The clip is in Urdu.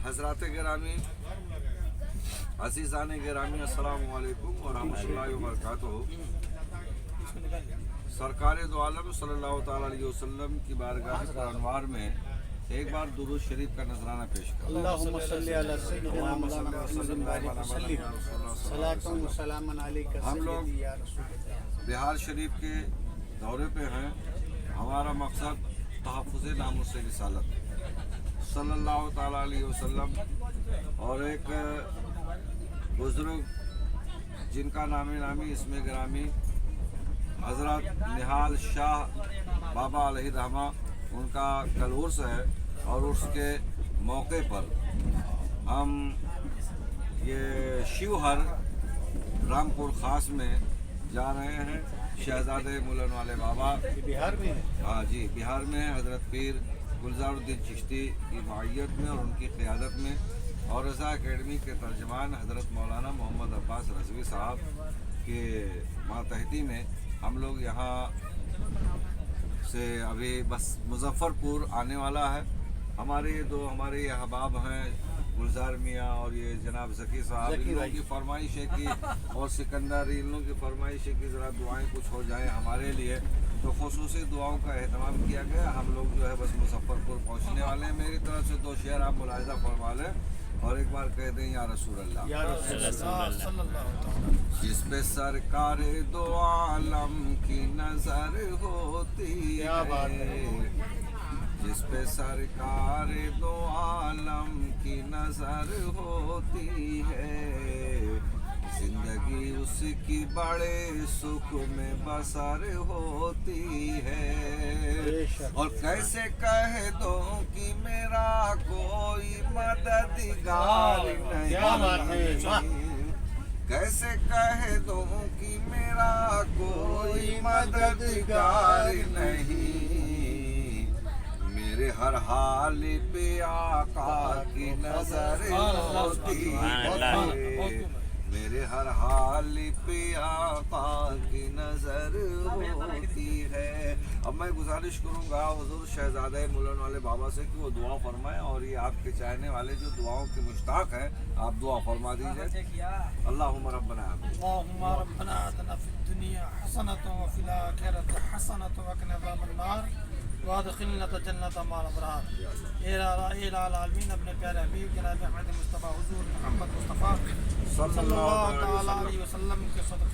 حضرات گرامی، عزیزان گرامی، السلام علیکم ورحمۃ اللہ وبرکاتہ۔ سرکار دو عالم صلی اللہ تعالیٰ علیہ وسلم کی بارگاہ انوار میں ایک بار درود شریف کا نذرانہ پیش کریں۔ اللہم صلی علی سیدنا مولانا محمد بارک وسلم صلاۃ و سلام علیک ہم لوگ سیدی یا رسول اللہ۔ بہار شریف کے دورے پہ ہیں۔ ہمارا مقصد تحفظ ناموس رسالت صلی اللہ تعالیٰ علیہ وسلم اور ایک بزرگ جن کا نامی اسم گرامی حضرت نہال شاہ بابا علیہ رحمہ، ان کا کل عرس ہے اور عرس کے موقع پر ہم یہ شیوہر رامپور خاص میں جا رہے ہیں۔ شہزادے ملن والے بابا بہار میں ہے؟ ہاں جی، بہار میں ہے، حضرت پیر گلزار الدین چشتی کی معیت میں اور ان کی قیادت میں، اور رضا اکیڈمی کے ترجمان حضرت مولانا محمد عباس رضوی صاحب کے ماتحتی میں ہم لوگ یہاں سے ابھی بس مظفر پور آنے والا ہے۔ ہمارے یہ احباب ہیں گلزار میاں اور یہ جناب ذکی صاحب، ان لوگوں کی فرمائش ہے کہ اور سکندر، ان لوگوں کی فرمائش ہے کہ ذرا دعائیں کچھ ہو جائیں ہمارے لیے، تو خصوصی دعاؤں کا اہتمام کیا گیا۔ ہم لوگ جو ہے بس مظفر پور پہنچنے والے ہیں۔ میری طرف سے 2 شعر آپ ملاحظہ فرما لیں اور ایک بار کہہ دیں یا رسول اللہ، یا رسول اللہ صلی اللہ تعالی۔ جس پہ سرکار دو عالم کی نظر ہوتی ہے، جس پہ سرکار دو عالم کی نظر ہوتی ہے، زندگی اس کی بڑے سکھ میں بسر ہوتی ہے۔ اور کیسے کہہ دوں کہ میرا کوئی مددگار نہیں، کیسے کہہ دوں کہ میرا کوئی مددگار نہیں، میرے ہر حال پہ آقا کی نظر ہوتی ہے، میرے ہر حال پہ آقا کی نظر ہوتی ہے۔ اب میں گزارش کروں گا حضور شہزادہ ملن والے بابا سے کہ وہ دعا فرمائیں، اور یہ آپ کے چاہنے والے جو دعاؤں کے مشتاق ہیں آپ دعا فرما دیجئے۔ اللہم ربنا آمین۔ اللہم ربنا آتنا فی الدنیا حسنۃ وفی الآخرۃ حسنۃ وقنا عذاب النار وادخلنا جنت مع الابرار۔ اے العالمین، اپنے پیارے حبیب جناب احمد مصطفیٰ حضور محمد مصطفیٰ صلی اللہ تعالیٰ علیہ وسلم کے صدقے